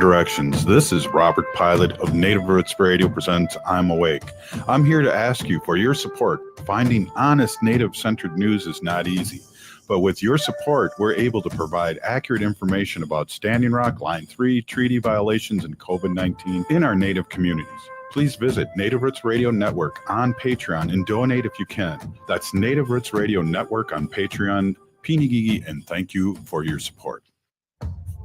Directions. This is Robert Pilot of Native Roots Radio presents I'm Awake. I'm here to ask you for your support. Finding honest Native-centered news is not easy, but with your support, we're able to provide accurate information about Standing Rock, Line 3, treaty violations, and COVID-19 in our Native communities. Please visit Native Roots Radio Network on Patreon and donate if you can. That's Native Roots Radio Network on Patreon. Pinigigi, and thank you for your support.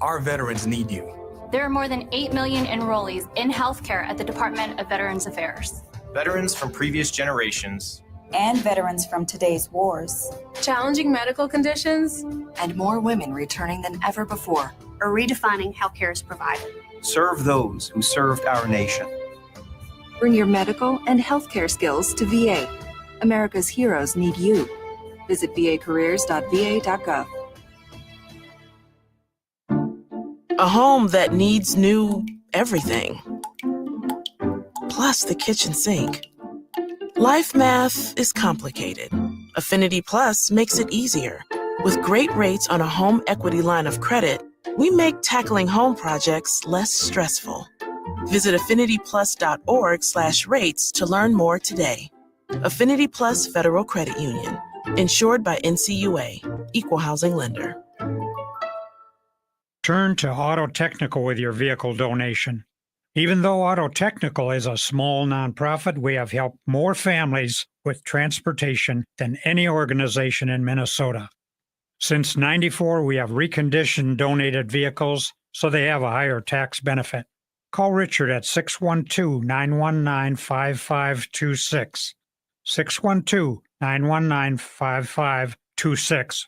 Our veterans need you. There are more than 8 million enrollees in healthcare at the Department of Veterans Affairs. Veterans from previous generations. And veterans from today's wars. Challenging medical conditions. And more women returning than ever before. Are redefining healthcare is provided. Serve those who served our nation. Bring your medical and healthcare skills to VA. America's heroes need you. Visit vacareers.va.gov. A home that needs new everything. Plus the kitchen sink. Life math is complicated. Affinity Plus makes it easier. With great rates on a home equity line of credit, we make tackling home projects less stressful. Visit affinityplus.org/rates to learn more today. Affinity Plus Federal Credit Union. Insured by NCUA. Equal housing lender. Turn to Auto Technical with your vehicle donation. Even though Auto Technical is a small nonprofit, we have helped more families with transportation than any organization in Minnesota. Since '94, we have reconditioned donated vehicles so they have a higher tax benefit. Call Richard at 612-919-5526, 612-919-5526,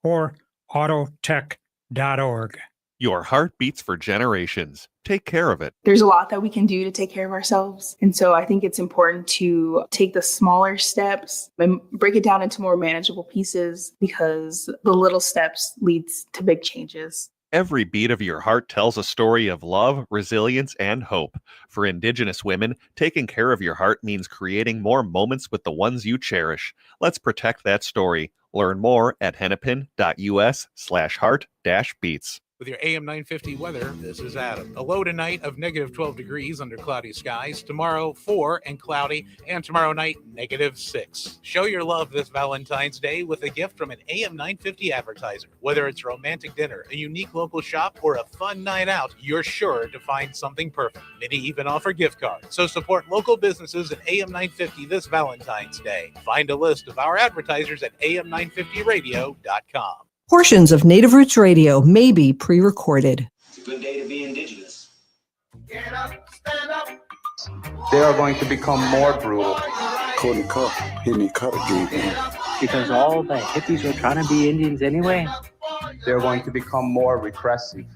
or autotech.org. Your heart beats for generations. Take care of it. There's a lot that we can do to take care of ourselves. And so I think it's important to take the smaller steps and break it down into more manageable pieces because the little steps leads to big changes. Every beat of your heart tells a story of love, resilience, and hope. For Indigenous women, taking care of your heart means creating more moments with the ones you cherish. Let's protect that story. Learn more at hennepin.us/heart-beats. With your AM 950 weather, this is Adam. A low tonight of negative 12 degrees under cloudy skies. Tomorrow, 4 and cloudy. And tomorrow night, negative 6. Show your love this Valentine's Day with a gift from an AM 950 advertiser. Whether it's a romantic dinner, a unique local shop, or a fun night out, you're sure to find something perfect. Many even offer gift cards. So support local businesses at AM 950 this Valentine's Day. Find a list of our advertisers at am950radio.com. Portions of Native Roots Radio may be pre-recorded. It's a good day to be Indigenous. Get up, stand up. They are going to become more brutal. Couldn't cut, hit me cut again. Because all the hippies were trying to be Indians anyway. They're going to become more repressive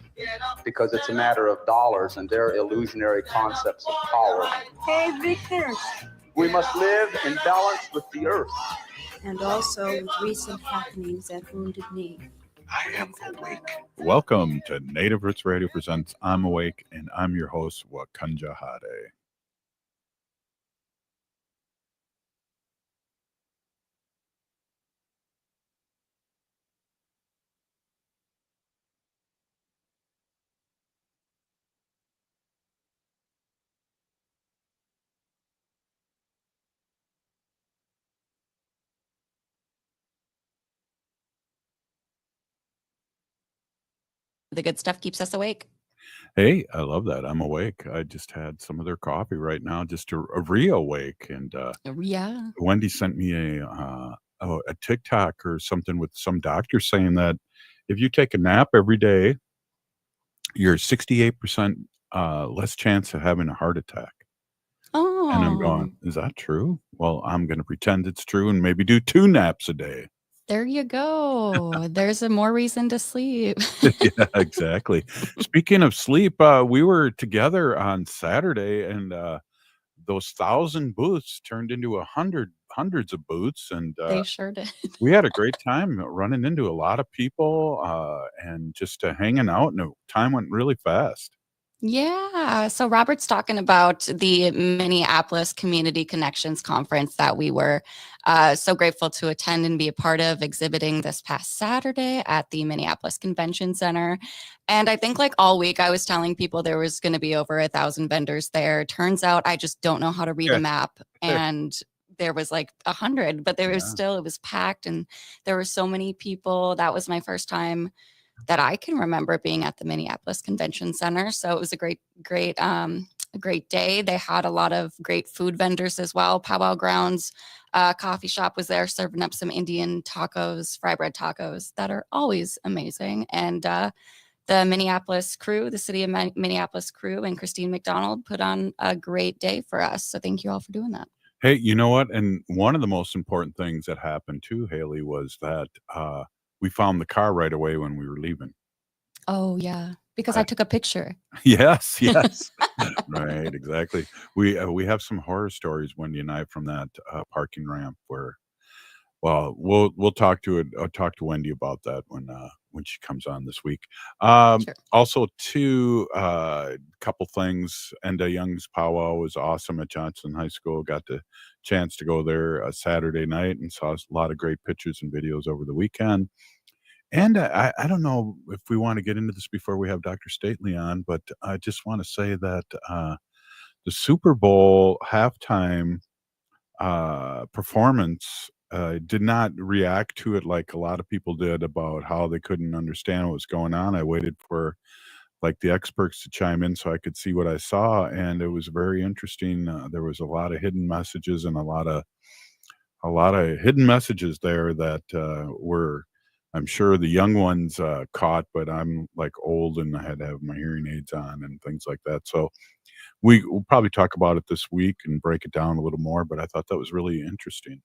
because it's a matter of dollars and their illusionary concepts of power. Hey, Victor. We must live in balance with the earth. And also with recent happenings at Wounded Knee. I am awake. Welcome to Native Roots Radio presents I'm Awake, and I'm your host, Wakanja Hade. The good stuff keeps us awake. Hey, I love that. I'm awake. I just had some of their coffee right now just to reawake. And yeah, Wendy sent me a TikTok or something with some doctor saying that if you take a nap every day, you're 68% less chance of having a heart attack. Oh. And I'm going, is that true? Well, I'm going to pretend it's true and maybe do 2 naps a day. There you go. There's a more reason to sleep. Yeah, exactly. Speaking of sleep, we were together on Saturday, and those 1,000 booths turned into hundreds of booths, and they sure did. We had a great time running into a lot of people and just hanging out, and time went really fast. Yeah. So Robert's talking about the Minneapolis Community Connections Conference that we were so grateful to attend and be a part of, exhibiting this past Saturday at the Minneapolis Convention Center. And I think like all week I was telling people there was going to be over 1,000 vendors there. Turns out I just don't know how to read a map. And there was like 100, but there was still, it was packed and there were so many people. That was my first time that I can remember being at the Minneapolis Convention Center. So it was a great day. They had a lot of great food vendors as well. Powwow Grounds coffee shop was there serving up some Indian tacos, fry bread tacos that are always amazing. And the Minneapolis crew, the city of Minneapolis crew and Christine McDonald put on a great day for us. So thank you all for doing that. Hey, you know what? And one of the most important things that happened too, Haley, was that we found the car right away when we were leaving. Oh, yeah. Because I took a picture. Yes. Right, exactly. We have some horror stories, Wendy and I, from that parking ramp where, well, we'll talk to Wendy about that when she comes on this week. Sure. Also, two couple things. Enda Young's powwow was awesome at Johnson High School. Got the chance to go there Saturday night and saw a lot of great pictures and videos over the weekend. And I don't know if we want to get into this before we have Dr. Stately on, but I just want to say that the Super Bowl halftime performance did not react to it like a lot of people did about how they couldn't understand what was going on. I waited for like the experts to chime in so I could see what I saw, and it was very interesting. There was a lot of hidden messages and a lot of hidden messages there that were, I'm sure the young ones caught, but I'm like old and I had to have my hearing aids on and things like that. So we'll probably talk about it this week and break it down a little more, but I thought that was really interesting.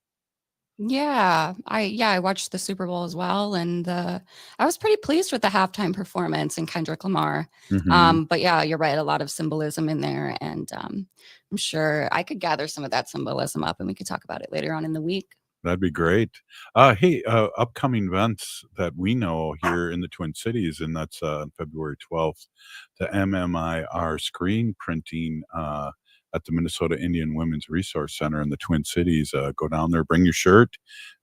Yeah, I watched the Super Bowl as well, and I was pretty pleased with the halftime performance and Kendrick Lamar. Mhm. But yeah, you're right, a lot of symbolism in there, and I'm sure I could gather some of that symbolism up, and we could talk about it later on in the week. That'd be great. Hey, upcoming events that we know here in the Twin Cities, and that's February 12th, the MMIR screen printing at the Minnesota Indian Women's Resource Center in the Twin Cities. Go down there, bring your shirt,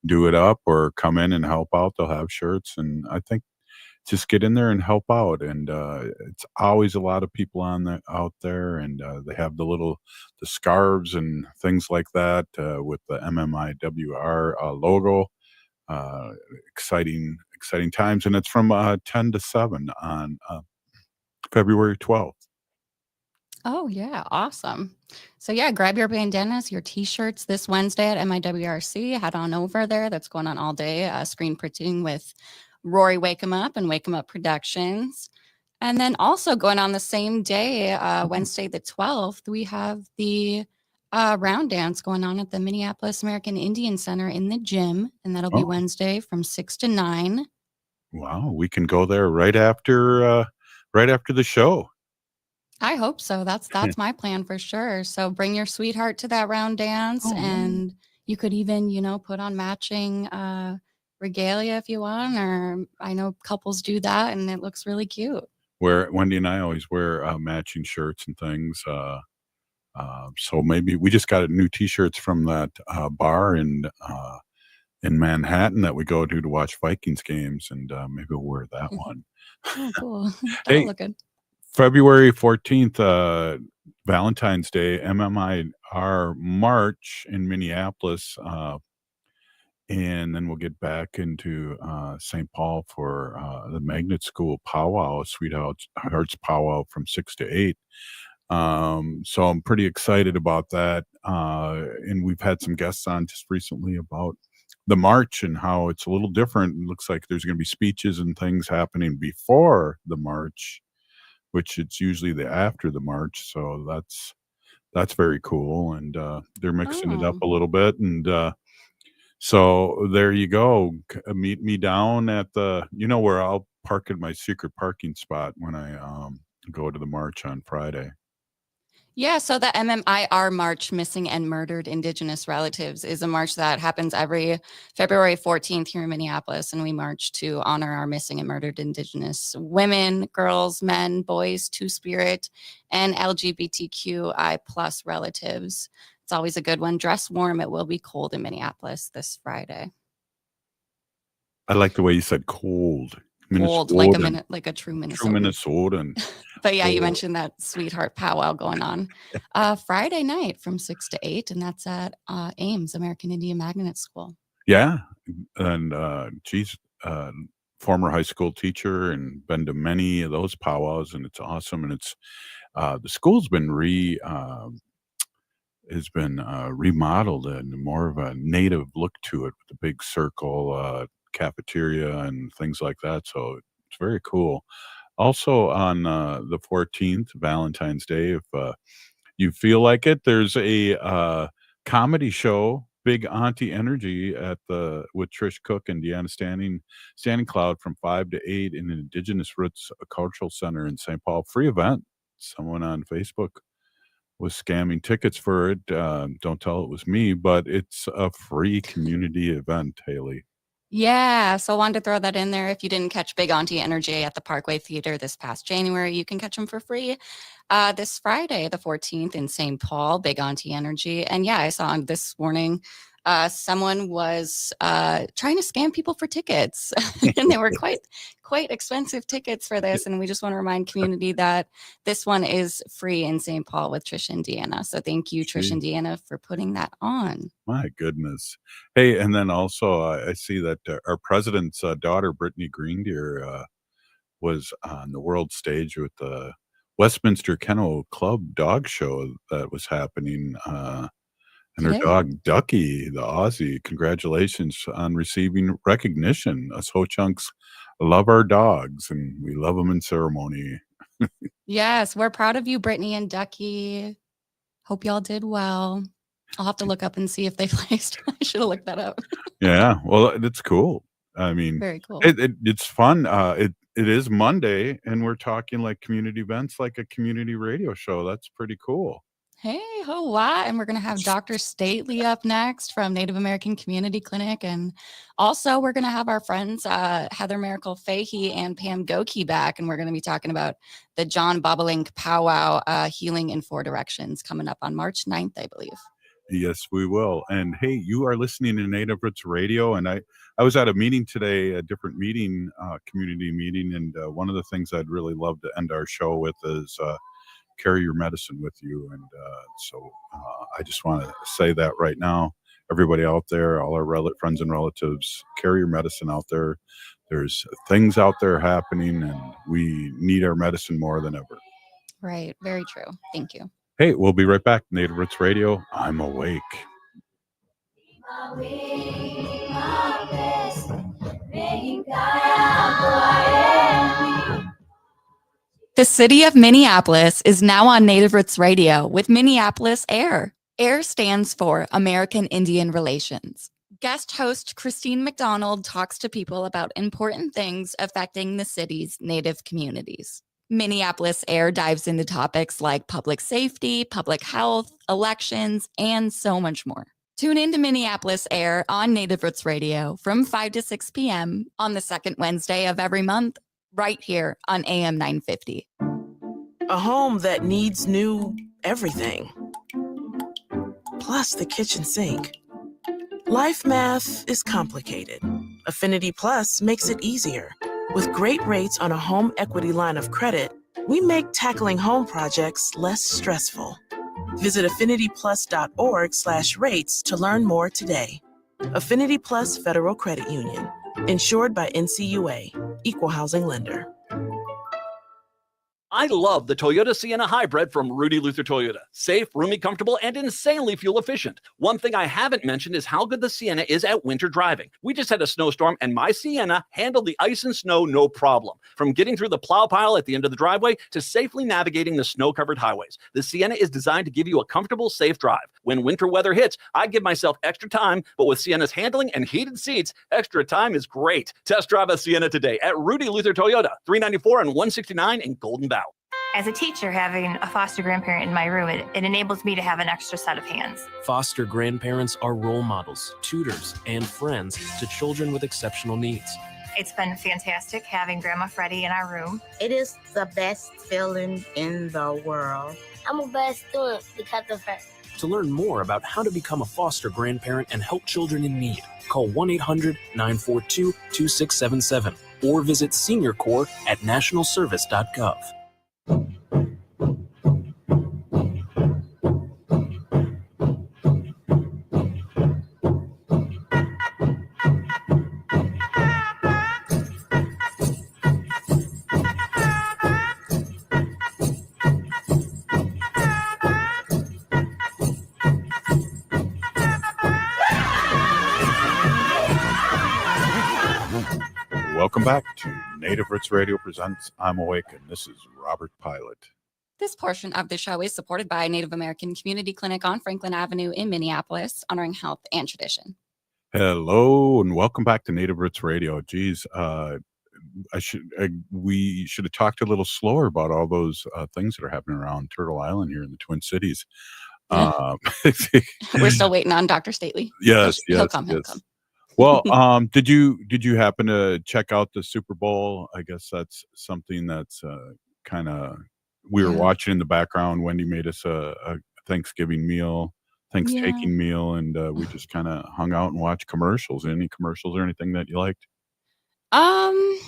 do it up, or come in and help out. They'll have shirts, and I think just get in there and help out. And it's always a lot of people out there, and they have the scarves and things like that with the MMIWR logo. Exciting times, and it's from 10 to 7 on February 12th. Oh yeah, awesome. So yeah, grab your bandanas, your t-shirts this Wednesday at MIWRC. Head on over there. That's going on all day. Screen printing with Rory Wake 'em Up and Wake 'em Up Productions. And then also going on the same day, Wednesday the 12th, we have the round dance going on at the Minneapolis American Indian Center in the gym. And that'll be Oh. Wednesday from 6 to 9. Wow, we can go there right after the show. I hope so. That's my plan for sure. So bring your sweetheart to that round dance, and you could even, put on matching regalia if you want, or I know couples do that and it looks really cute. Where Wendy and I always wear matching shirts and things. So maybe we just got new T-shirts from that bar in Manhattan that we go to watch Vikings games, and maybe we'll wear that one. Oh, cool. Hey, That'll look good. February 14th, Valentine's Day, MMIR March in Minneapolis. And then we'll get back into St. Paul for the Magnet School Powwow, Sweethearts Powwow from 6 to 8. So I'm pretty excited about that. And we've had some guests on just recently about the march and how it's a little different. It looks like there's going to be speeches and things happening before the march, which it's usually after the march. So that's very cool. And they're mixing it up a little bit. And so there you go. Meet me down at where I'll park at my secret parking spot when I go to the march on Friday. Yeah, so the MMIR March, Missing and Murdered Indigenous Relatives, is a march that happens every February 14th here in Minneapolis, and we march to honor our missing and murdered Indigenous women, girls, men, boys, Two-Spirit, and LGBTQI plus relatives. It's always a good one. Dress warm. It will be cold in Minneapolis this Friday. I like the way you said cold. Cold, like a true Minnesotan. True Minnesotan. But yeah, you mentioned that sweetheart powwow going on Friday night from 6 to 8, and that's at Ames, American Indian Magnet School. Yeah. And former high school teacher and been to many of those powwows, and it's awesome. And it's the school's been remodeled and more of a native look to it with the big circle cafeteria and things like that. So it's very cool. Also on the 14th, Valentine's Day, if you feel like it, there's a comedy show, Big Auntie Energy with Trish Cook and Deanna Standing Cloud from 5 to 8 in the Indigenous Roots Cultural Center in St. Paul. Free event. Someone on Facebook was scamming tickets for it. Don't tell it was me, but it's a free community event, Haley. Yeah, so I wanted to throw that in there. If you didn't catch Big Auntie Energy at the Parkway Theater this past January, you can catch them for free this Friday, the 14th in St. Paul, Big Auntie Energy. And yeah, I saw this morning someone was trying to scam people for tickets, and they were quite expensive tickets for this. And we just want to remind community that this one is free in St. Paul with Trish and Deanna. So thank you, Trish and Deanna, for putting that on. My goodness. Hey, and then also I see that our president's daughter, Brittany Greendeer, was on the world stage with the Westminster Kennel Club dog show that was happening. And her dog, Ducky, the Aussie, congratulations on receiving recognition. Us Ho-Chunks love our dogs, and we love them in ceremony. Yes, we're proud of you, Brittany and Ducky. Hope y'all did well. I'll have to look up and see if they placed. I should have looked that up. Yeah, well, it's cool. I mean, very cool. It's fun. It is Monday, and we're talking like community events, like a community radio show. That's pretty cool. Hey, ho, what? And we're going to have Dr. Stately up next from Native American Community Clinic. And also we're going to have our friends, Heather Maracle Fahey and Pam Gokey back. And we're going to be talking about the John Bobolink Powwow Healing in Four Directions coming up on March 9th, I believe. Yes, we will. And hey, you are listening to Native Roots Radio. And I was at a meeting today, a different meeting, community meeting. And one of the things I'd really love to end our show with is carry your medicine with you. And so I just want to say that right now, everybody out there, all our friends and relatives, carry your medicine out there. There's things out there happening, and we need our medicine more than ever. Right. Very true. Thank you. Hey, we'll be right back. Native Roots Radio. I'm awake. The city of Minneapolis is now on Native Roots Radio with Minneapolis AIR. AIR stands for American Indian Relations. Guest host Christine McDonald talks to people about important things affecting the city's Native communities. Minneapolis AIR dives into topics like public safety, public health, elections, and so much more. Tune in to Minneapolis AIR on Native Roots Radio from 5 to 6 p.m. on the second Wednesday of every month, right here on AM 950. A home that needs new everything. Plus the kitchen sink. Life math is complicated. Affinity Plus makes it easier. With great rates on a home equity line of credit, we make tackling home projects less stressful. Visit affinityplus.org/rates to learn more today. Affinity Plus Federal Credit Union. Insured by NCUA. Equal housing lender. I love the Toyota Sienna Hybrid from Rudy Luther Toyota. Safe, roomy, comfortable, and insanely fuel efficient. One thing I haven't mentioned is how good the Sienna is at winter driving. We just had a snowstorm, and my Sienna handled the ice and snow no problem. From getting through the plow pile at the end of the driveway to safely navigating the snow-covered highways, the Sienna is designed to give you a comfortable, safe drive. When winter weather hits, I give myself extra time, but with Sienna's handling and heated seats, extra time is great. Test drive a Sienna today at Rudy Luther Toyota, 394 and 169 in Golden Valley. As a teacher, having a foster grandparent in my room, it enables me to have an extra set of hands. Foster grandparents are role models, tutors, and friends to children with exceptional needs. It's been fantastic having Grandma Freddie in our room. It is the best feeling in the world. I'm a best student because of her. To learn more about how to become a foster grandparent and help children in need, call 1-800-942-2677 or visit SeniorCorps at nationalservice.gov. Welcome back to Native Roots Radio presents I'm Awake, and this is Robert Pilot. This portion of the show is supported by Native American Community Clinic on Franklin Avenue in Minneapolis, honoring health and tradition. Hello, and welcome back to Native Roots Radio. Geez, we should have talked a little slower about all those things that are happening around Turtle Island here in the Twin Cities. We're still waiting on Dr. Stately. Yes, He'll come. Well, did you happen to check out the Super Bowl? I guess that's something that's kind of we were watching in the background. Wendy made us a Thanksgiving meal, Thanksgiving meal, and we just kind of hung out and watched commercials. Any commercials or anything that you liked? I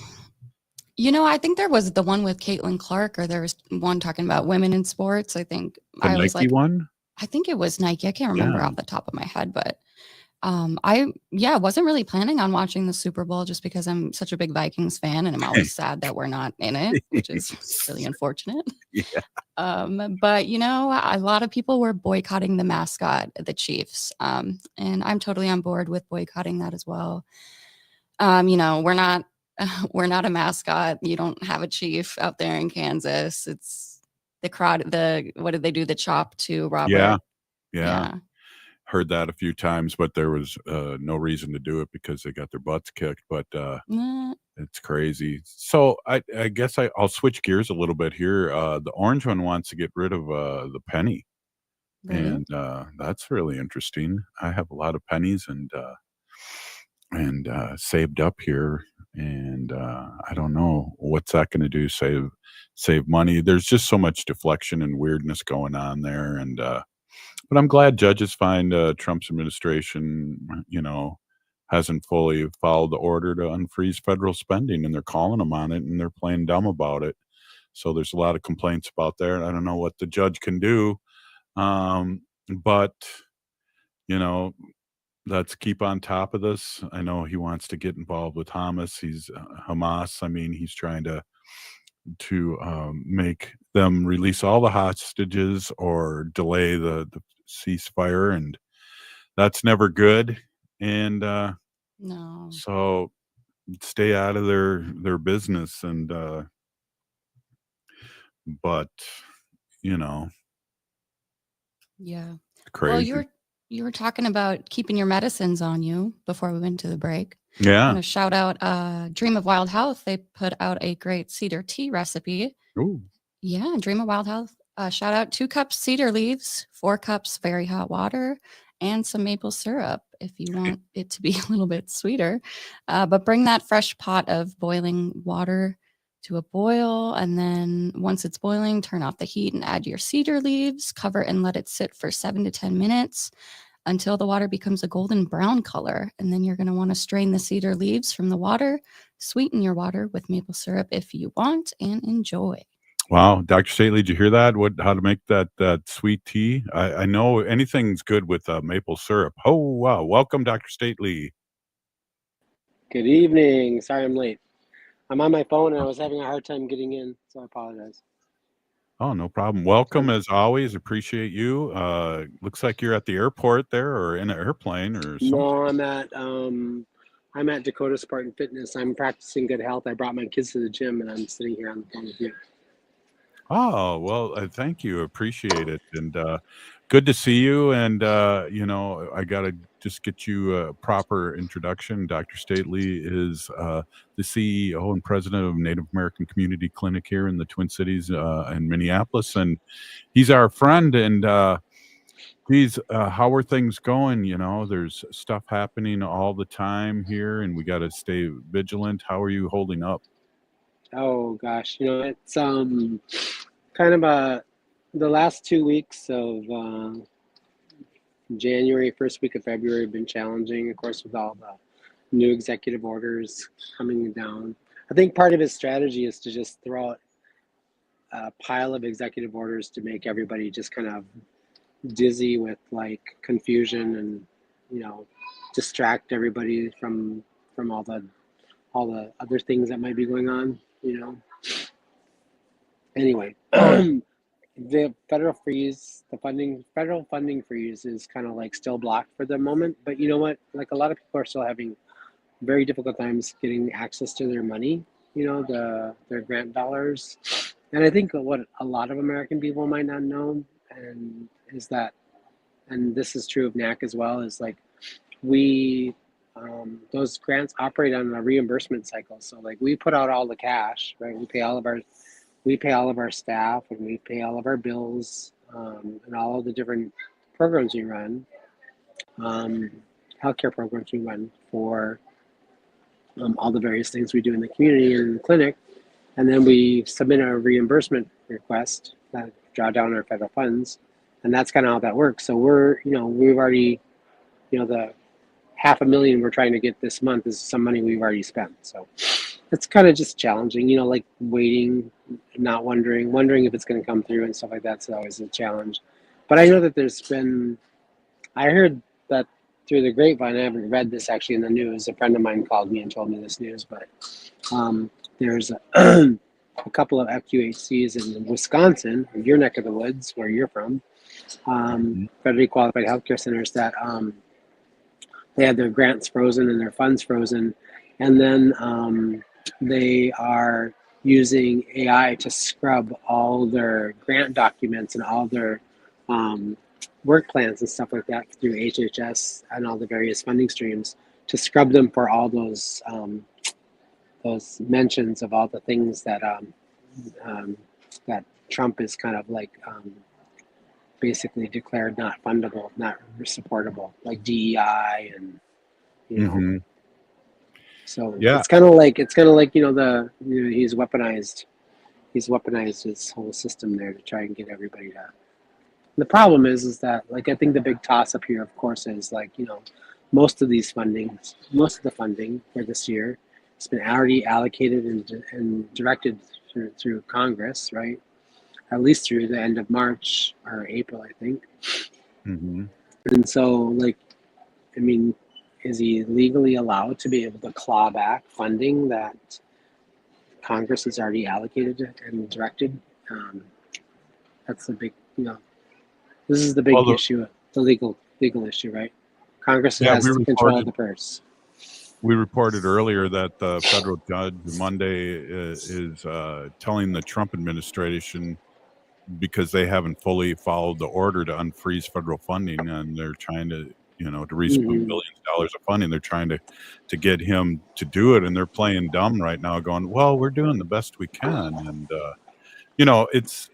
think there was the one with Caitlin Clark, or there was one talking about women in sports. I think The Nike one. I think it was Nike. I can't remember off the top of my head, but I wasn't really planning on watching the Super Bowl just because I'm such a big Vikings fan, and I'm always sad that we're not in it, which is really unfortunate. Yeah. But a lot of people were boycotting the mascot, the Chiefs, and I'm totally on board with boycotting that as well. We're not a mascot. You don't have a chief out there in Kansas. It's the crowd. What did they do? The chop to Robert. Yeah. Heard that a few times, but there was no reason to do it because they got their butts kicked. But it's crazy. So I guess I'll switch gears a little bit here. The orange one wants to get rid of the penny, and that's really interesting. I have a lot of pennies and saved up here, and I don't know what's that going to do. Save money. There's just so much deflection and weirdness going on there, and. But I'm glad judges find Trump's administration, hasn't fully followed the order to unfreeze federal spending, and they're calling them on it, and they're playing dumb about it. So there's a lot of complaints about there. I don't know what the judge can do, but let's keep on top of this. I know he wants to get involved with Hamas. Hamas. I mean, he's trying to make them release all the hostages or delay the ceasefire, and that's never good. And no, so stay out of their business. And but crazy. Well, you were talking about keeping your medicines on you before we went to the break. Yeah. I'm gonna shout out Dream of Wild Health. They put out a great cedar tea recipe. Ooh. Yeah, Dream of Wild Health. Shout out 2 cups cedar leaves, 4 cups very hot water, and some maple syrup if you want it to be a little bit sweeter. But bring that fresh pot of boiling water to a boil, and then once it's boiling, turn off the heat and add your cedar leaves, cover and let it sit for 7 to 10 minutes until the water becomes a golden brown color. And then you're going to want to strain the cedar leaves from the water, sweeten your water with maple syrup if you want, and enjoy. Wow. Dr. Stately, did you hear that? How to make that sweet tea? I know anything's good with maple syrup. Oh, wow. Welcome, Dr. Stately. Good evening. Sorry I'm late. I'm on my phone and I was having a hard time getting in, so I apologize. Oh, no problem. Welcome as always. Appreciate you. Looks like you're at the airport there, or in an airplane, or something. No, I'm at Dakota Spartan Fitness. I'm practicing good health. I brought my kids to the gym and I'm sitting here on the phone with you. Oh, well, thank you. Appreciate it. And good to see you. And, I got to just get you a proper introduction. Dr. Stately is the CEO and president of Native American Community Clinic here in the Twin Cities in Minneapolis. And he's our friend. And how are things going? There's stuff happening all the time here, and we got to stay vigilant. How are you holding up? Oh gosh, it's kind of the last 2 weeks of January, first week of February have been challenging, of course, with all the new executive orders coming down. I think part of his strategy is to just throw out a pile of executive orders to make everybody just kind of dizzy with like confusion and distract everybody from all the other things that might be going on. Anyway, the federal funding freeze is kind of like still blocked for the moment. But you know what? Like a lot of people are still having very difficult times getting access to their money, their grant dollars. And I think what a lot of American people might not know is that, and this is true of NACC as well, is like those grants operate on a reimbursement cycle. So like we put out all the cash, right? We pay all of our staff, and we pay all of our bills, and all of the different programs we run, healthcare programs we run for all the various things we do in the community and in the clinic. And then we submit a reimbursement request that draw down our federal funds. And that's kind of how that works. So we've already, the $500,000 we're trying to get this month is some money we've already spent. So it's kind of just challenging, like waiting, not wondering if it's going to come through and stuff like that. So always a challenge. But I know that I heard that through the grapevine. I haven't read this actually in the news. A friend of mine called me and told me this news, but there's a couple of FQHCs in Wisconsin, your neck of the woods, where you're from, federally qualified healthcare centers that they had their grants frozen and their funds frozen. And then they are using AI to scrub all their grant documents and all their work plans and stuff like that through HHS and all the various funding streams to scrub them for all those mentions of all the things that that Trump is kind of like basically declared not fundable, not supportable, like DEI and So Yeah. it's kind of like he's weaponized his whole system there to try and get everybody to. The problem is that like I think the big toss up here, of course, is like most of the funding for this year has been already allocated and directed through Congress, right? At least through the end of March or April, I think. And so, is he legally allowed to be able to claw back funding that Congress has already allocated and directed? That's the big, this is the big issue, the legal issue, right? Congress has to control the purse. We reported earlier that the federal judge Monday is telling the Trump administration, because they haven't fully followed the order to unfreeze federal funding, and they're trying to, to respoon billions of dollars of funding. They're trying to get him to do it, and they're playing dumb right now, going, "Well, we're doing the best we can," and it's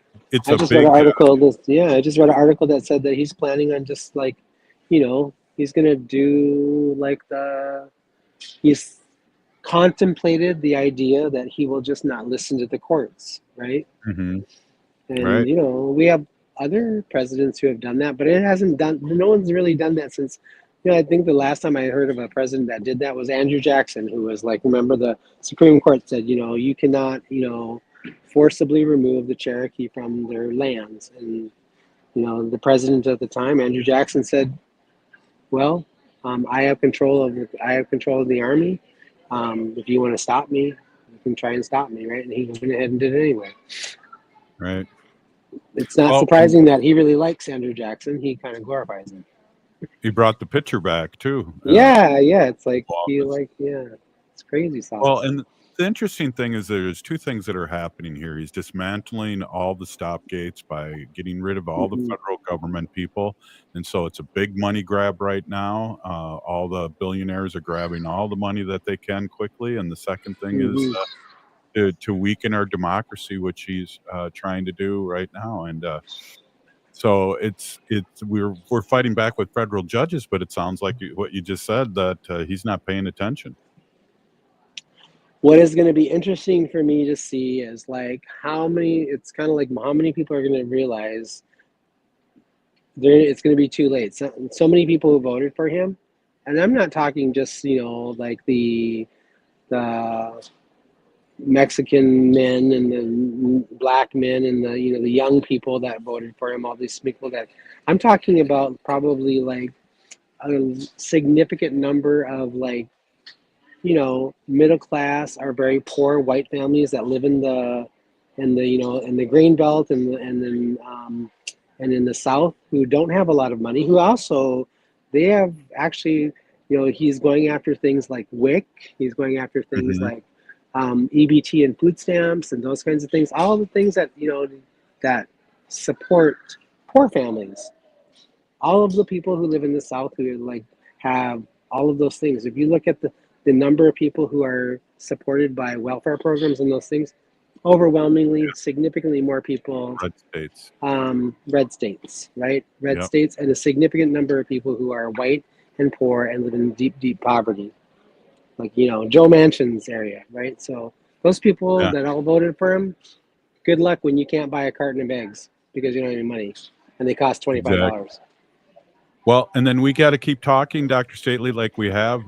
I just read an article. I just read an article that said that he's planning on just he's gonna do he's contemplated the idea that he will just not listen to the courts, right? And Right. We have other presidents who have done that, but no one's really done that since, I think the last time I heard of a president that did that was Andrew Jackson, who was remember the Supreme Court said, you cannot, forcibly remove the Cherokee from their lands. And, the president at the time, Andrew Jackson, said, well, I have control of the army. If you want to stop me, you can try and stop me, right? And he went ahead and did it anyway. Right. It's not surprising that he really likes Andrew Jackson. He kind of glorifies him. He brought the picture back too. Yeah. It's like it's crazy stuff. Well, and The interesting thing is there's two things that are happening here. He's dismantling all the stop gates by getting rid of all the federal government people. And so it's a big money grab right now. All the billionaires are grabbing all the money that they can quickly. And the second thing is to weaken our democracy, which he's trying to do right now. And so we're fighting back with federal judges, but it sounds like what you just said, that he's not paying attention. What is going to be interesting for me to see is like how many people are going to realize it's going to be too late. So many people who voted for him, and I'm not talking just, like the Mexican men and the black men and the young people that voted for him, all these people that I'm talking about, probably like a significant number of like, middle class or very poor white families that live in the grain belt and in the South, who don't have a lot of money, who also, they have actually, he's going after things like WIC, he's going after things like EBT and food stamps and those kinds of things, all the things that, that support poor families. All of the people who live in the South who like have all of those things. If you look at the number of people who are supported by welfare programs and those things, overwhelmingly, significantly more people. Red states. Red states, right? Red states, and a significant number of people who are white and poor and live in deep, deep poverty. Like, Joe Manchin's area, right? So those people that all voted for him, good luck when you can't buy a carton of eggs because you don't have any money and they cost $25. Exactly. Well, and then we got to keep talking, Dr. Stately, like we have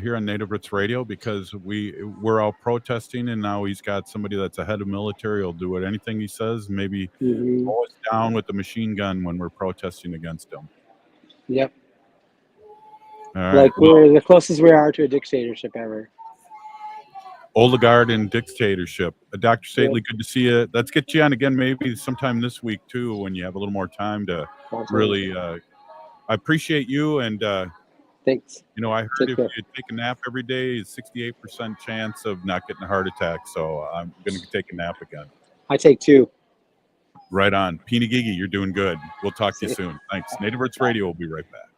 here on Native Roots Radio, because we're out protesting, and now he's got somebody that's a head of military will do anything he says, maybe mow us down with the machine gun when we're protesting against him. Yep. All right. Like we're the closest we are to a dictatorship ever. Oligarch and dictatorship. Dr. Stately, good to see you. Let's get you on again maybe sometime this week, too, when you have a little more time to really... I appreciate you, and thanks. I heard if you take a nap every day, it's 68% chance of not getting a heart attack. So I'm going to take a nap again. I take 2. Right on. Peeny Gigi, you're doing good. We'll talk to you soon. Thanks. Native Roots Radio will be right back.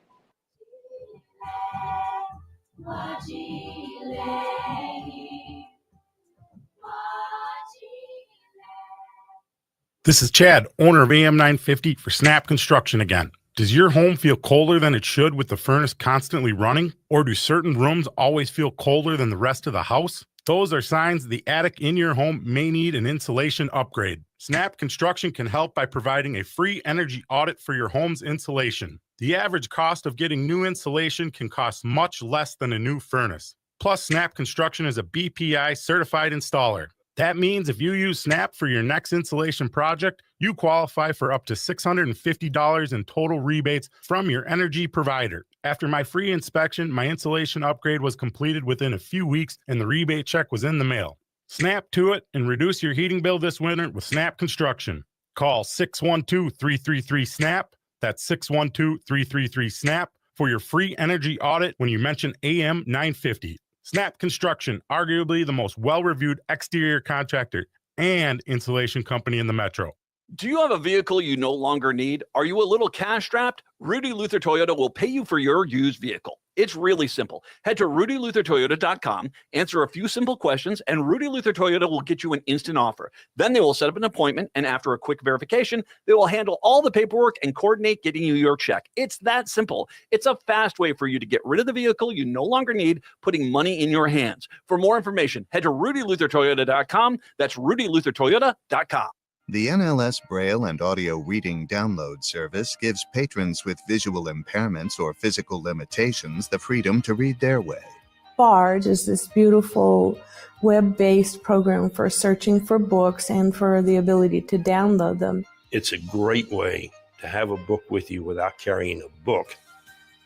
This is Chad, owner of AM 950 for Snap Construction again. Does your home feel colder than it should with the furnace constantly running? Or do certain rooms always feel colder than the rest of the house? Those are signs the attic in your home may need an insulation upgrade. Snap Construction can help by providing a free energy audit for your home's insulation. The average cost of getting new insulation can cost much less than a new furnace. Plus, Snap Construction is a BPI certified installer. That means if you use Snap for your next insulation project, you qualify for up to $650 in total rebates from your energy provider. After my free inspection, my insulation upgrade was completed within a few weeks and the rebate check was in the mail. Snap to it and reduce your heating bill this winter with Snap Construction. Call 612-333-SNAP. That's 612-333-SNAP for your free energy audit when you mention AM 950. Snap Construction, arguably the most well-reviewed exterior contractor and insulation company in the metro. Do you have a vehicle you no longer need? Are you a little cash-strapped? Rudy Luther Toyota will pay you for your used vehicle. It's really simple. Head to rudyluthertoyota.com, answer a few simple questions, and Rudy Luther Toyota will get you an instant offer. Then they will set up an appointment, and after a quick verification, they will handle all the paperwork and coordinate getting you your check. It's that simple. It's a fast way for you to get rid of the vehicle you no longer need, putting money in your hands. For more information, head to rudyluthertoyota.com. That's rudyluthertoyota.com. The NLS Braille and Audio Reading Download Service gives patrons with visual impairments or physical limitations the freedom to read their way. Barge is this beautiful web-based program for searching for books and for the ability to download them. It's a great way to have a book with you without carrying a book.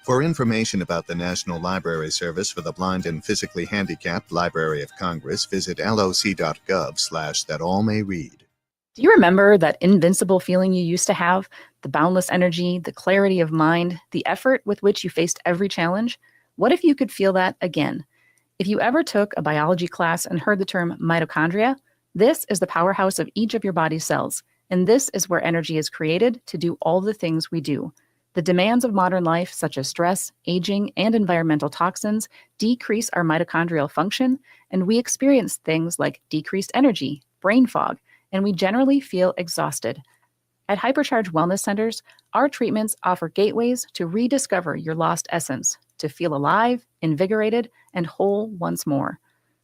For information about the National Library Service for the Blind and Physically Handicapped Library of Congress, visit loc.gov/thatallmayread. Do you remember that invincible feeling you used to have? The boundless energy, the clarity of mind, the effort with which you faced every challenge? What if you could feel that again? If you ever took a biology class and heard the term mitochondria, this is the powerhouse of each of your body's cells, and this is where energy is created to do all the things we do. The demands of modern life, such as stress, aging, and environmental toxins, decrease our mitochondrial function, and we experience things like decreased energy, brain fog, and we generally feel exhausted. At Hypercharge Wellness Centers, our treatments offer gateways to rediscover your lost essence, to feel alive, invigorated, and whole once more.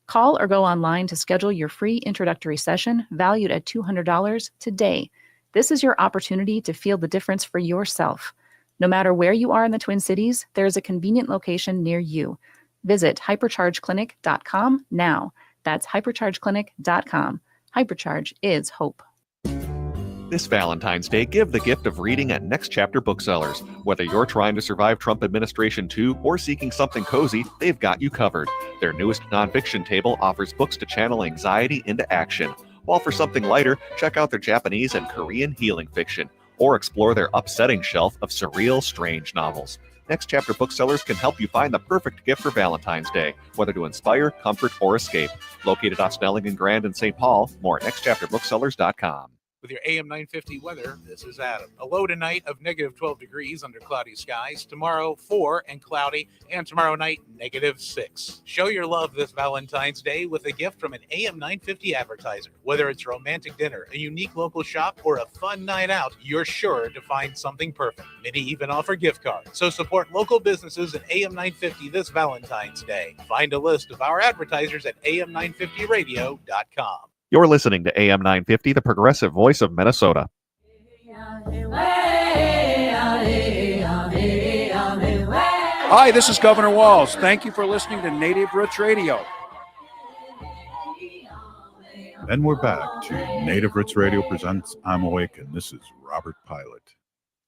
Call or go online to schedule your free introductory session valued at $200 today. This is your opportunity to feel the difference for yourself. No matter where you are in the Twin Cities, there is a convenient location near you. Visit hyperchargeclinic.com now. That's hyperchargeclinic.com. Hypercharge is hope. This Valentine's Day, give the gift of reading at Next Chapter Booksellers. Whether you're trying to survive Trump administration 2 or seeking something cozy, they've got you covered. Their newest nonfiction table offers books to channel anxiety into action. While for something lighter, check out their Japanese and Korean healing fiction, or explore their upsetting shelf of surreal, strange novels. Next Chapter Booksellers can help you find the perfect gift for Valentine's Day, whether to inspire, comfort, or escape. Located off Snelling and Grand in St. Paul, more at nextchapterbooksellers.com. With your AM 950 weather, this is Adam. A low tonight of negative 12 degrees under cloudy skies. Tomorrow, 4 and cloudy. And tomorrow night, negative 6. Show your love this Valentine's Day with a gift from an AM 950 advertiser. Whether it's a romantic dinner, a unique local shop, or a fun night out, you're sure to find something perfect. Many even offer gift cards. So support local businesses at AM 950 this Valentine's Day. Find a list of our advertisers at am950radio.com. You're listening to AM 950, the progressive voice of Minnesota. Hi, this is Governor Walz. Thank you for listening to Native Roots Radio. And we're back to Native Roots Radio presents I'm Awake, and this is Robert Pilot.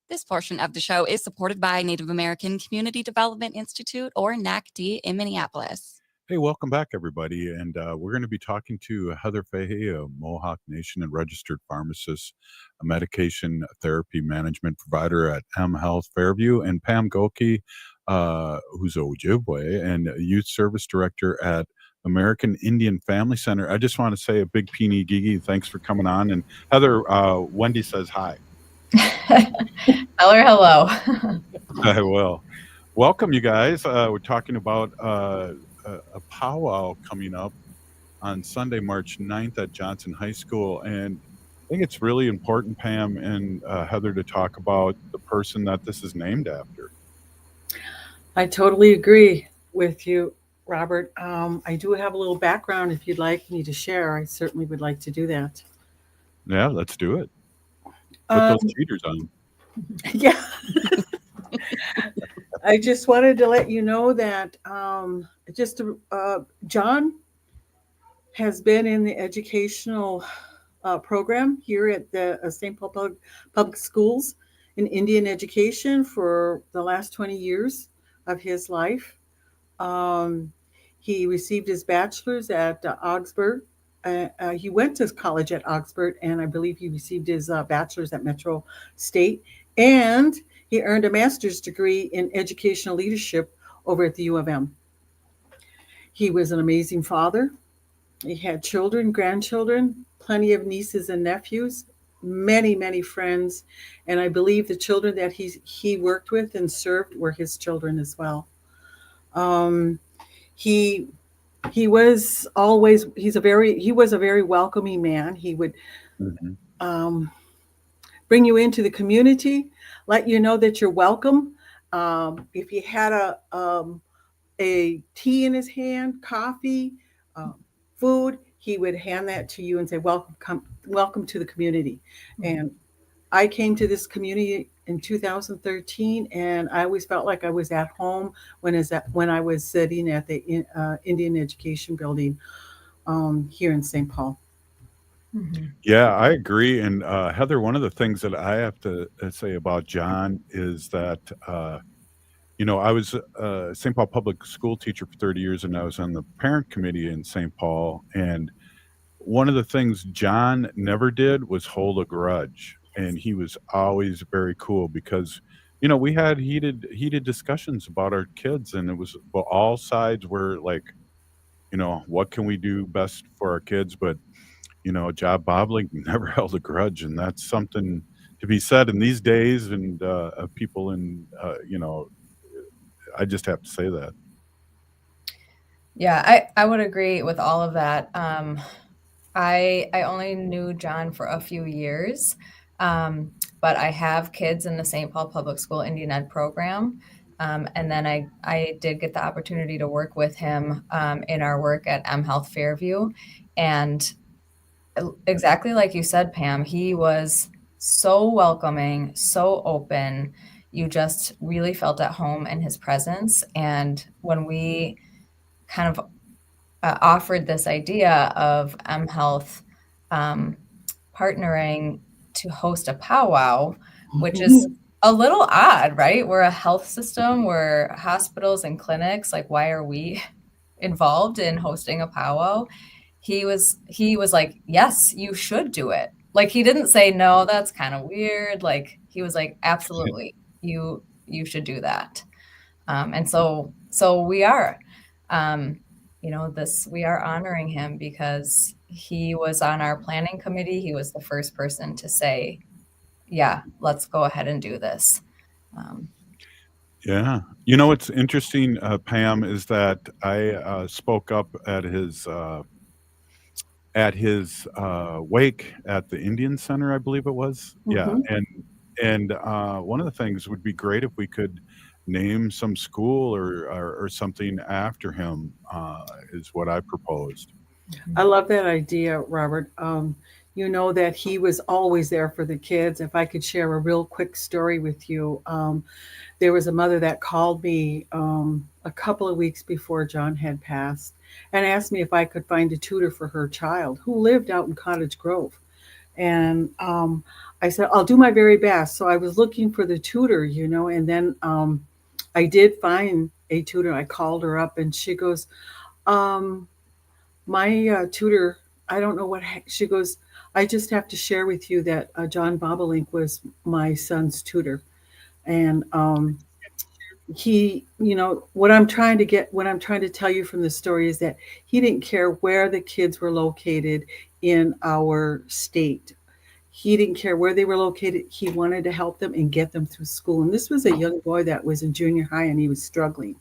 This portion of the show is supported by Native American Community Development Institute, or NACC, in Minneapolis. Hey, welcome back, everybody. And we're going to be talking to Heather Fahey, a Mohawk Nation and registered pharmacist, a medication therapy management provider at Health Fairview, and Pam Gokey, who's a Ojibwe and a youth service director at American Indian Family Center. I just want to say a big Peony Gigi, thanks for coming on. And Heather, Wendy says hi. Tell her hello. I will. Welcome, you guys. We're talking about a powwow coming up on Sunday, March 9th at Johnson High School. And I think it's really important, Pam and Heather, to talk about the person that this is named after. I totally agree with you, Robert. I do have a little background if you'd like me to share. I certainly would like to do that. Yeah, let's do it. Put those cheaters on. Yeah. I just wanted to let you know that John has been in the educational program here at the St. Paul Public Schools in Indian education for the last 20 years of his life. He received his bachelor's at Augsburg. He went to college at Augsburg, and I believe he received his bachelor's at Metro State. And he earned a master's degree in educational leadership over at the U of M. He was an amazing father. He had children, grandchildren, plenty of nieces and nephews, many, many friends. And I believe the children that he worked with and served were his children as well. He was a very welcoming man. He would bring you into the community, let you know that you're welcome. If he had a tea in his hand, coffee, food, he would hand that to you and say, welcome to the community. And I came to this community in 2013, and I always felt like I was at home when I was sitting at the Indian Education Building here in St. Paul. Yeah, I agree. And Heather, one of the things that I have to say about John is that, I was a St. Paul public school teacher for 30 years, and I was on the parent committee in St. Paul. And one of the things John never did was hold a grudge. And he was always very cool because, we had heated discussions about our kids, and it was, all sides were like what can we do best for our kids? But Job Bobley never held a grudge, and that's something to be said in these days. And of people I just have to say that. Yeah, I would agree with all of that. I only knew John for a few years, but I have kids in the St. Paul Public School Indian Ed program. And then I did get the opportunity to work with him in our work at Health Fairview. And exactly like you said, Pam, he was so welcoming, so open. You just really felt at home in his presence. And when we kind of offered this idea of Health partnering to host a powwow, which is a little odd, right? We're a health system, we're hospitals and clinics. Like, why are we involved in hosting a powwow? He was like, yes, you should do it. Like, he didn't say, no, that's kind of weird. Like, he was like, absolutely, you should do that. And so we are, we are honoring him because he was on our planning committee. He was the first person to say, yeah, let's go ahead and do this. Yeah. What's interesting, Pam, is that I spoke up at his wake at the Indian Center, I believe it was. Yeah. And one of the things would be great if we could name some school or something after him, is what I proposed. I love that idea, Robert. That he was always there for the kids. If I could share a real quick story with you, there was a mother that called me a couple of weeks before John had passed and asked me if I could find a tutor for her child who lived out in Cottage Grove. And I said, I'll do my very best. So I was looking for the tutor, and then I did find a tutor. I called her up and she goes, my tutor, I don't know what she goes, I just have to share with you that John Bobolink was my son's tutor. And he, what I'm trying to tell you from the story is that he didn't care where the kids were located in our state. He didn't care where they were located. He wanted to help them and get them through school. And this was a young boy that was in junior high and he was struggling.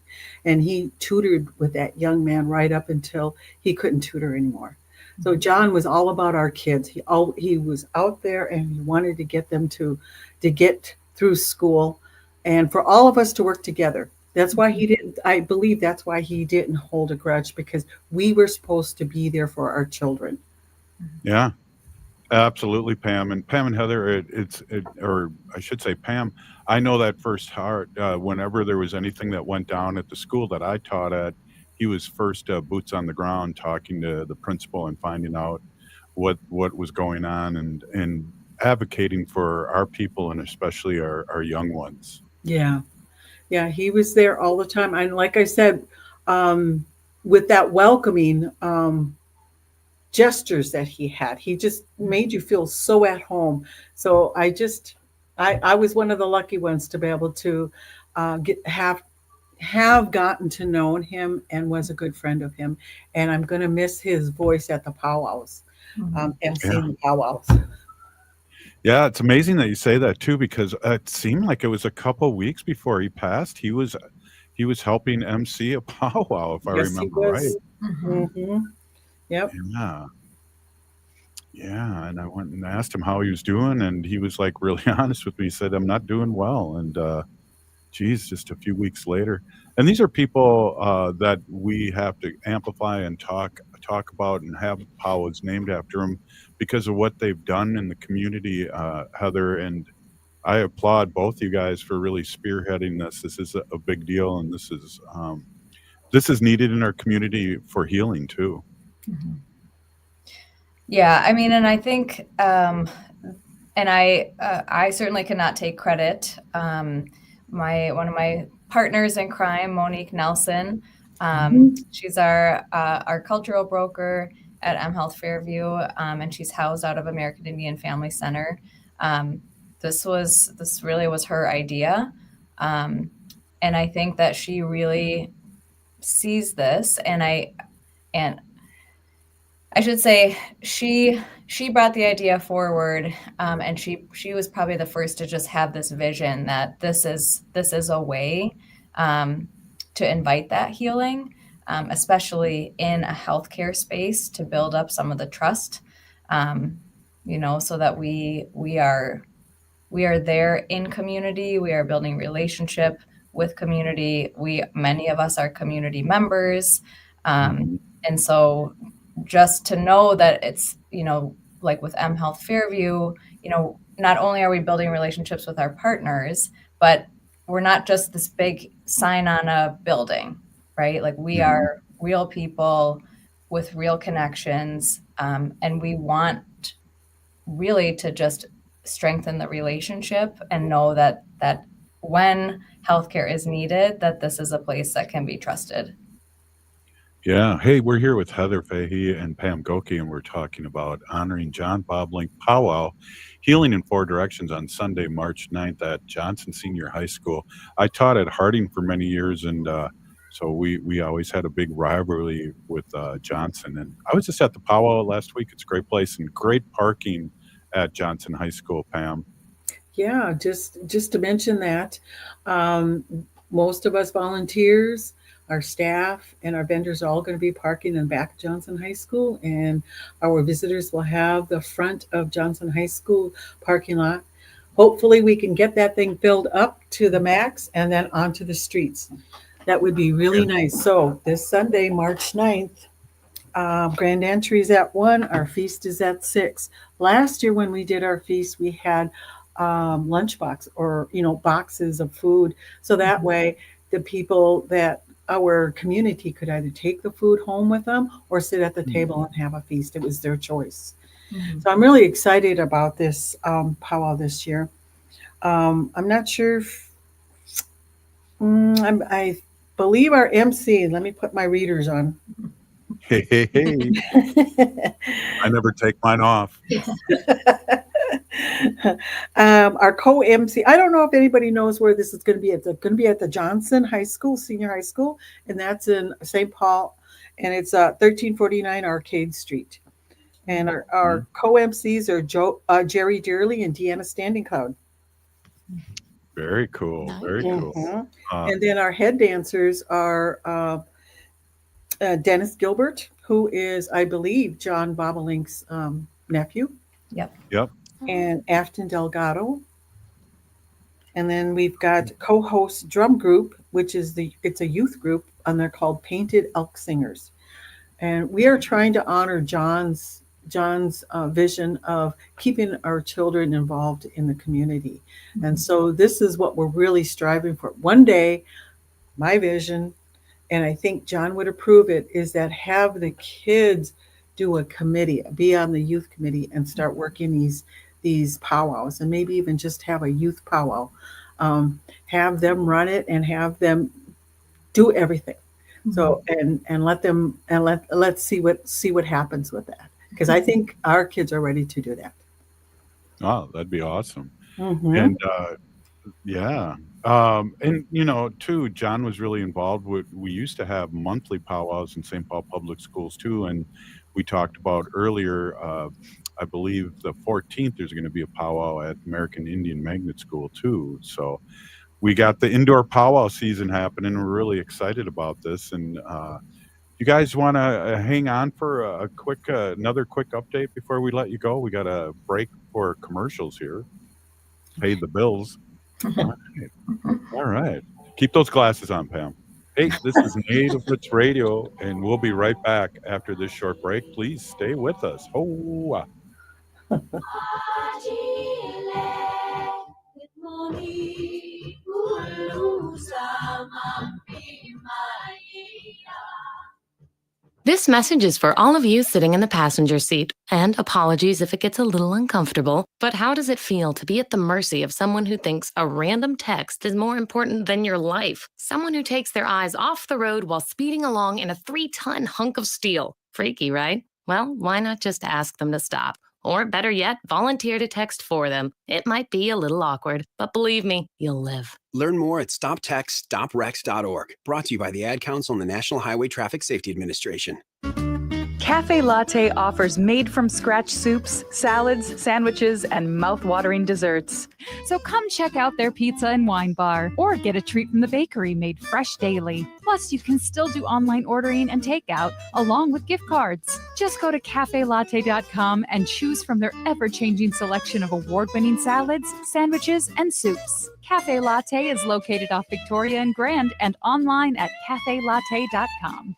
And he tutored with that young man right up until he couldn't tutor anymore. So John was all about our kids. He was out there and he wanted to get them to get through school and for all of us to work together. That's why I believe that's why he didn't hold a grudge, because we were supposed to be there for our children. Yeah. Absolutely, Pam. And Pam and Heather, or I should say Pam, I know that first heart. Whenever there was anything that went down at the school that I taught at, he was first boots on the ground, talking to the principal and finding out what was going on and advocating for our people and especially our young ones. Yeah. Yeah, he was there all the time. And like I said, with that welcoming gestures that he had, he just made you feel so at home. So I was one of the lucky ones to be able to have gotten to know him and was a good friend of him. And I'm going to miss his voice at the powwows, emceeing the powwows. Yeah, it's amazing that you say that too, because it seemed like it was a couple weeks before he passed. He was helping MC a powwow, if I remember right. Mm-hmm. Yep. Yeah, and I went and asked him how he was doing, and he was like really honest with me. He said, "I'm not doing well," and just a few weeks later. And these are people that we have to amplify and talk about and have powwows named after them because of what they've done in the community, Heather. And I applaud both you guys for really spearheading this. This is a big deal, and this is needed in our community for healing too. Mm-hmm. Yeah, I mean, and I think, and I certainly cannot take credit. One of my partners in crime, Monique Nelson, she's our cultural broker at Health Fairview, and she's housed out of American Indian Family Center. This really was her idea, and I think that she really sees this, and And I should say she brought the idea forward, and she was probably the first to just have this vision that this is a way to invite that healing, especially in a healthcare space, to build up some of the trust, so that we are there in community. We are building relationship with community. Many of us are community members, and so just to know that it's, like with Health Fairview, not only are we building relationships with our partners, but we're not just this big sign on a building, right? Like we are real people with real connections, and we want really to just strengthen the relationship and know that when healthcare is needed, that this is a place that can be trusted. Yeah. Hey, we're here with Heather Fahey and Pam Gokey, and we're talking about honoring John Bobolink Powwow, Healing in Four Directions, on Sunday, March 9th at Johnson Senior High School. I taught at Harding for many years, and so we always had a big rivalry with Johnson. And I was just at the powwow last week. It's a great place and great parking at Johnson High School, Pam. Yeah, just to mention that most of us volunteers, our staff, and our vendors are all going to be parking in the back of Johnson High School, and our visitors will have the front of Johnson High School parking lot. Hopefully we can get that thing filled up to the max and then onto the streets. That would be really nice. So this Sunday, March 9th, grand entry is at 1. Our feast is at 6. Last year when we did our feast, we had lunchbox or, boxes of food. So that way the people that our community could either take the food home with them or sit at the table and have a feast. It was their choice. So I'm really excited about this powwow this year. I'm not sure if, I believe our MC, let me put my readers on. Hey. I never take mine off. Our co-MC, I don't know if anybody knows where this is going to be. It's going to be at the Johnson High School, Senior High School, and that's in St. Paul, and it's 1349 Arcade Street. And our co-MCs are Jerry Dearly and Deanna Standing Cloud. Very cool. Very cool. And then our head dancers are Dennis Gilbert, who is, I believe, John Bobolink's nephew. Yep. And Afton Delgado. And then we've got co-host drum group, which is it's a youth group, and they're called Painted Elk Singers. And we are trying to honor John's vision of keeping our children involved in the community. And so this is what we're really striving for. One day, my vision, and I think John would approve it, is that have the kids do a committee, be on the youth committee, and start working these powwows, and maybe even just have a youth powwow. Have them run it and have them do everything. So and let's see what happens with that, because I think our kids are ready to do that. Oh, that'd be awesome. And and too, John was really involved with, we used to have monthly powwows in St. Paul Public Schools too, and we talked about earlier, I believe the 14th there's going to be a powwow at American Indian Magnet School too. So we got the indoor powwow season happening. We're really excited about this. And you guys want to hang on for another quick update before we let you go? We got a break for commercials here. Pay the bills. All right. Keep those glasses on, Pam. Hey, this is Native Roots Radio, and we'll be right back after this short break. Please stay with us. This message is for all of you sitting in the passenger seat, and apologies if it gets a little uncomfortable, but how does it feel to be at the mercy of someone who thinks a random text is more important than your life? Someone who takes their eyes off the road while speeding along in a 3-ton hunk of steel. Freaky, right? Well, why not just ask them to stop? Or better yet, volunteer to text for them. It might be a little awkward, but believe me, you'll live. Learn more at stoptextstoprex.org. Brought to you by the Ad Council and the National Highway Traffic Safety Administration. Cafe Latte offers made-from-scratch soups, salads, sandwiches, and mouth-watering desserts. So come check out their pizza and wine bar, or get a treat from the bakery made fresh daily. Plus, you can still do online ordering and takeout, along with gift cards. Just go to cafelatte.com and choose from their ever-changing selection of award-winning salads, sandwiches, and soups. Cafe Latte is located off Victoria and Grand and online at cafelatte.com.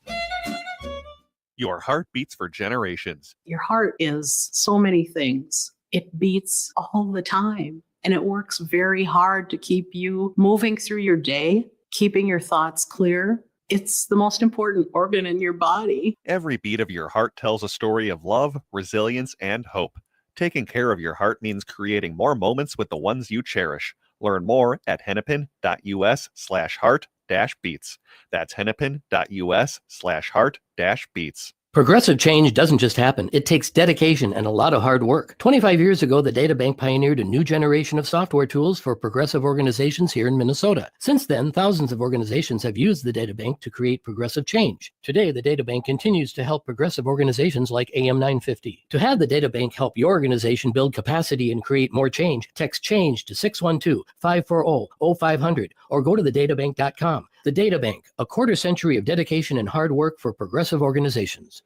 Your heart beats for generations. Your heart is so many things. It beats all the time, and it works very hard to keep you moving through your day, keeping your thoughts clear. It's the most important organ in your body. Every beat of your heart tells a story of love, resilience, and hope. Taking care of your heart means creating more moments with the ones you cherish. Learn more at hennepin.us/heart-beats. That's hennepin.us/heart-beats. Progressive change doesn't just happen. It takes dedication and a lot of hard work. 25 years ago, the DataBank pioneered a new generation of software tools for progressive organizations here in Minnesota. Since then, thousands of organizations have used the DataBank to create progressive change. Today, the DataBank continues to help progressive organizations like AM 950. To have the DataBank help your organization build capacity and create more change, text CHANGE to 612-540-0500 or go to thedatabank.com. The DataBank, a quarter century of dedication and hard work for progressive organizations.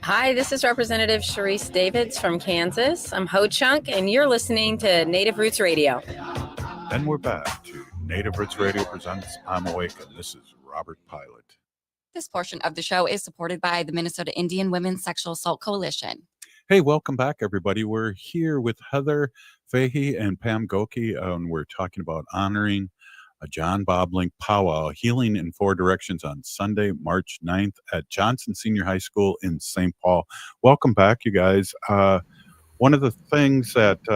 Hi, this is Representative Sharice Davids from Kansas. I'm Ho Chunk, and you're listening to Native Roots Radio. And we're back to Native Roots Radio presents I'm Awake, and this is Robert Pilot. This portion of the show is supported by the Minnesota Indian Women's Sexual Assault Coalition. Hey, welcome back, everybody. We're here with Heather Fahey and Pam Gokey, and we're talking about honoring a John Bobolink powwow, Healing in Four Directions, on Sunday, March 9th at Johnson Senior High School in St. Paul. Welcome back, you guys. One of the things that's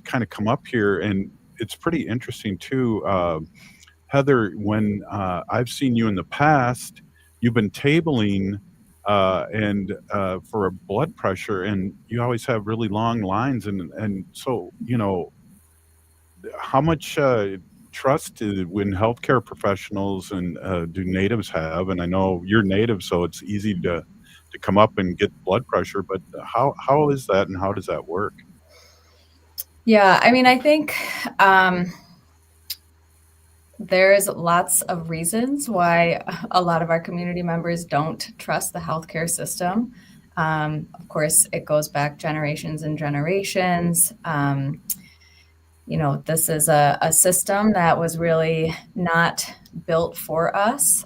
kind of come up here, and it's pretty interesting too, Heather, when I've seen you in the past, you've been tabling and for a blood pressure, and you always have really long lines, and so, you know, how much trust when healthcare professionals and do natives have? And I know you're native, so it's easy to come up and get blood pressure, but how is that, and how does that work? Yeah, I mean, I think there's lots of reasons why a lot of our community members don't trust the healthcare system. Of course, it goes back generations and generations. You know, this is a system that was really not built for us.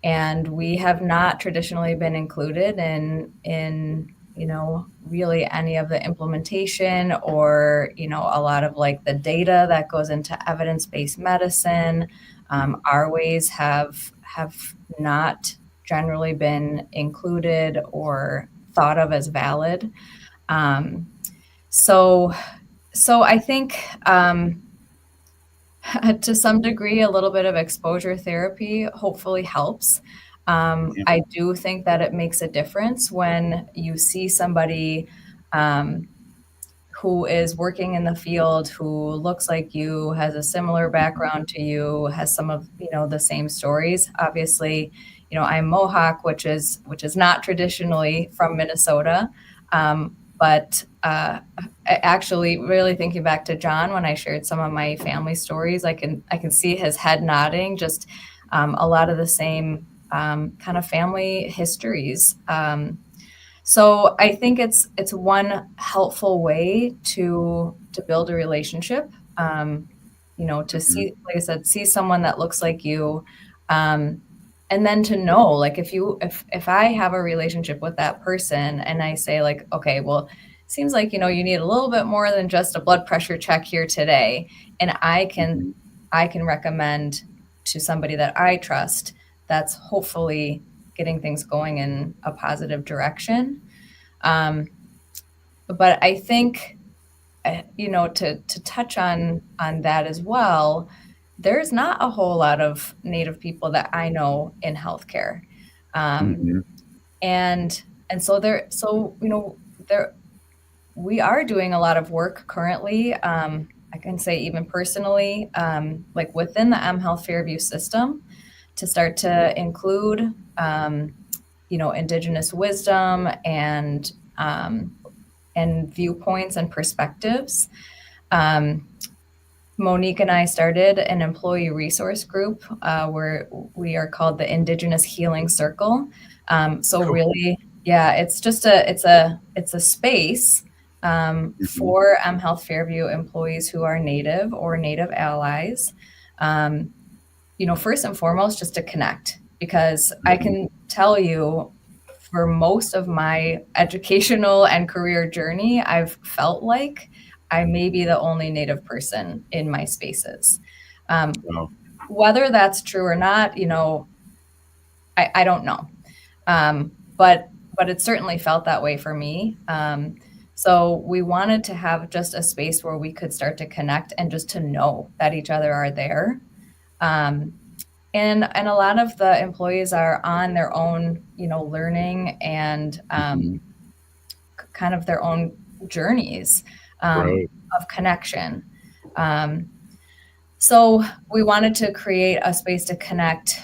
And we have not traditionally been included in, you know, really any of the implementation or, you know, a lot of like the data that goes into evidence-based medicine. Our ways have not generally been included or thought of as valid. So I think to some degree, a little bit of exposure therapy hopefully helps. I do think that it makes a difference when you see somebody who is working in the field, who looks like you, has a similar background to you, has some of, you know, the same stories. Obviously, you know, I'm Mohawk, which is not traditionally from Minnesota. But actually, really thinking back to John, when I shared some of my family stories, I can see his head nodding, just a lot of the same kind of family histories. So I think it's one helpful way to build a relationship. You know, to see, like I said, see someone that looks like you. And then to know, like, if I have a relationship with that person and I say like, okay, well, seems like, you know, you need a little bit more than just a blood pressure check here today. And I can recommend to somebody that I trust, that's hopefully getting things going in a positive direction. But I think, you know, to touch on that as well, there's not a whole lot of Native people that I know in healthcare. And so we are doing a lot of work currently. I can say even personally, like within the Health Fairview system, to start to include, Indigenous wisdom and viewpoints and perspectives. Monique and I started an employee resource group where we are called the Indigenous Healing Circle. Really, yeah, it's just it's a space for Health Fairview employees who are Native or Native allies. First and foremost, just to connect, because I can tell you, for most of my educational and career journey, I've felt like I may be the only Native person in my spaces. Whether that's true or not, I don't know. But it certainly felt that way for me. So we wanted to have just a space where we could start to connect and just to know that each other are there. And a lot of the employees are on their own, learning and kind of their own journeys of connection. So we wanted to create a space to connect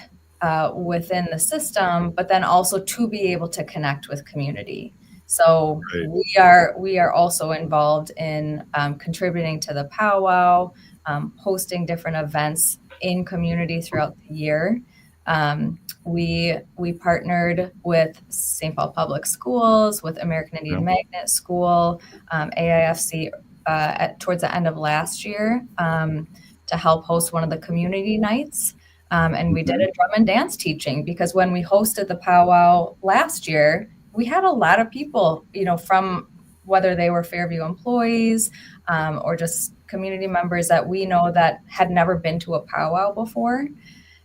within the system, but then also to be able to connect with community. So we are also involved in contributing to the powwow, hosting different events in community throughout the year. We partnered with St. Paul Public Schools, with American Indian Magnet School, AIFC towards the end of last year to help host one of the community nights. And we did a drum and dance teaching, because when we hosted the powwow last year, we had a lot of people, from whether they were Fairview employees or just community members that we know that had never been to a powwow before.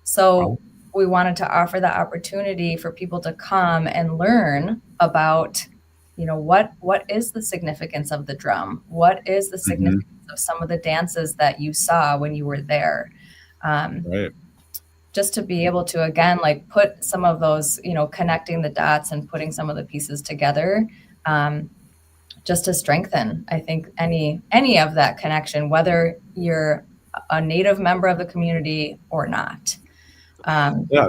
So we wanted to offer the opportunity for people to come and learn about, what is the significance of the drum? What is the significance of some of the dances that you saw when you were there? Just to be able to, again, like put some of those, connecting the dots and putting some of the pieces together, just to strengthen, I think, any of that connection, whether you're a Native member of the community or not. Yeah,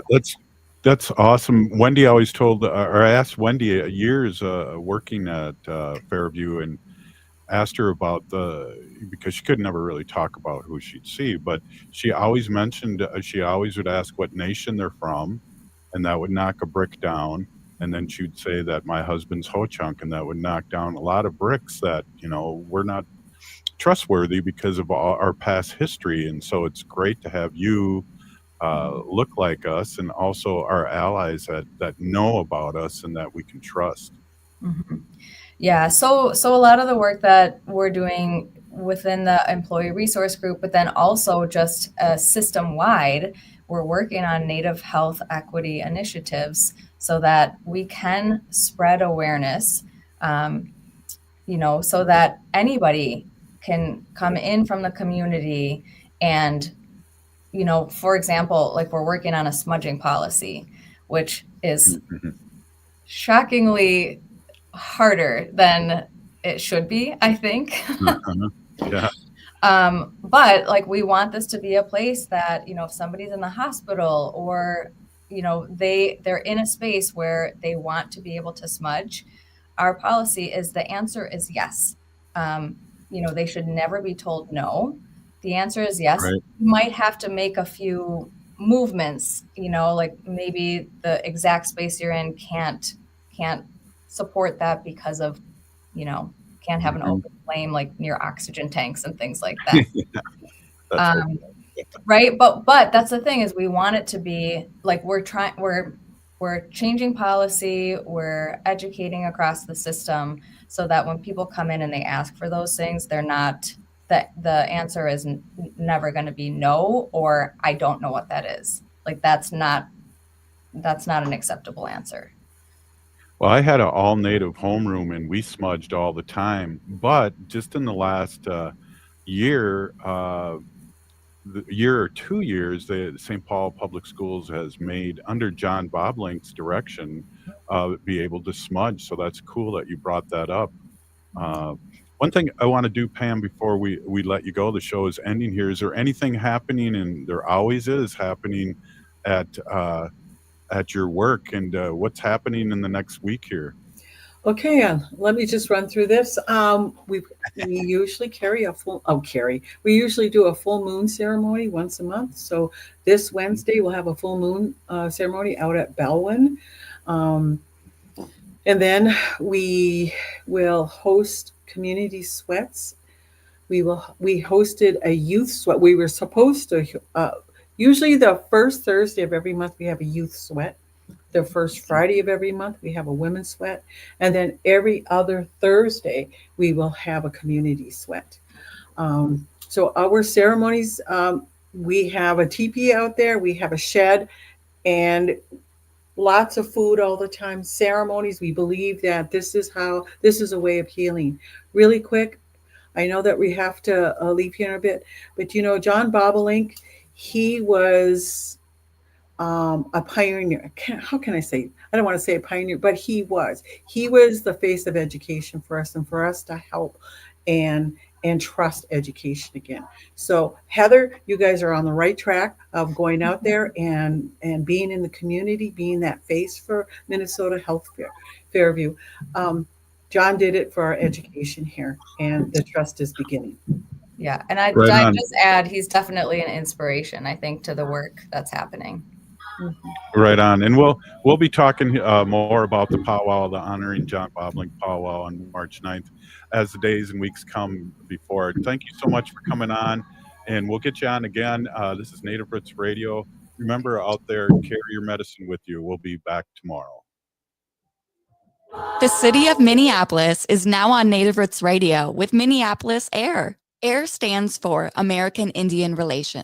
that's awesome. Wendy always told, or I asked Wendy years working at Fairview, and asked her about because she could never really talk about who she'd see, but she always mentioned, she always would ask what nation they're from, and that would knock a brick down. And then she'd say that my husband's Ho-Chunk, and that would knock down a lot of bricks that, we're not trustworthy because of our past history. And so it's great to have you look like us, and also our allies that know about us and that we can trust. Yeah, so a lot of the work that we're doing within the employee resource group, but then also just system-wide, we're working on Native health equity initiatives so that we can spread awareness, so that anybody can come in from the community and, for example, like we're working on a smudging policy, which is shockingly harder than it should be, I think. Yeah. But like, we want this to be a place that, if somebody's in the hospital or, they're in a space where they want to be able to smudge, our policy is the answer is yes. They should never be told no. The answer is yes. You might have to make a few movements, like maybe the exact space you're in can't support that because of, can't have an open flame like near oxygen tanks and things like that. Right. But that's the thing, is we want it to be like, we're changing policy, we're educating across the system so that when people come in and they ask for those things, they're not, that the answer is never going to be no, or I don't know what that is. Like, that's not an acceptable answer. Well, I had an all-native homeroom, and we smudged all the time. But just in the last year, year or 2 years, the St. Paul Public Schools has made, under John Boblink's direction, be able to smudge. So that's cool that you brought that up. One thing I want to do, Pam, before we let you go, the show is ending here. Is there anything happening, and there always is happening, at your work, and what's happening in the next week here? Okay, let me just run through this. We usually we usually do a full moon ceremony once a month. So this Wednesday we'll have a full moon ceremony out at Belwyn. And then we will host community sweats. We hosted a youth sweat. We were supposed to, usually the first Thursday of every month we have a youth sweat. The first Friday of every month, we have a women's sweat. And then every other Thursday, we will have a community sweat. So our ceremonies, we have a teepee out there, we have a shed, and lots of food all the time. Ceremonies, we believe that this is a way of healing. Really quick, I know that we have to leave here in a bit, but John Bobolink, he was a pioneer. How can I say? I don't want to say a pioneer, but he was the face of education for us, and for us to help and trust education again. So Heather, you guys are on the right track of going out there and being in the community, being that face for Minnesota Health Fairview. John did it for our education here, and the trust is beginning. Yeah, and I'd just add, he's definitely an inspiration, I think, to the work that's happening. Right on. And we'll be talking more about the powwow, the Honoring John Boblink powwow on March 9th as the days and weeks come before. Thank you so much for coming on, and we'll get you on again. This is Native Roots Radio. Remember, out there, carry your medicine with you. We'll be back tomorrow. The city of Minneapolis is now on Native Roots Radio with Minneapolis AIR. AIR stands for American Indian Relations.